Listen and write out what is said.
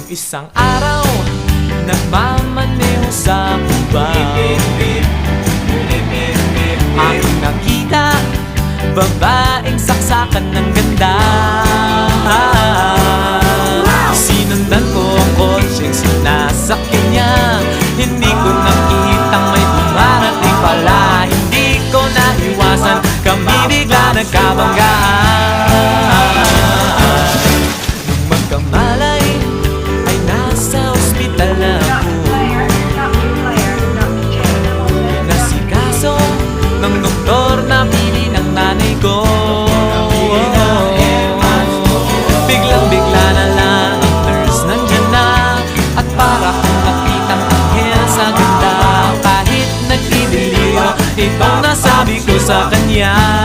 Isang araw, nagmamaneho sa Cubao, aking nakita, babaeng saksakan ng ganda. Sinundan ko ang kotseng sinasakyan niya, hindi ko nakitang may dumarating pala. Hindi ko naiwasan, kami bigla nagkabanggaan. Nung magkamalay, ay nasa ospital na ako. Nasikaso ng doktor na pili ng nanay ko. Biglang-bigla na lang ang nurse nandyan na, at para kong nakitang anghel sa ganda. Kahit nagdidilyo, itong nasabi ko sa kanya.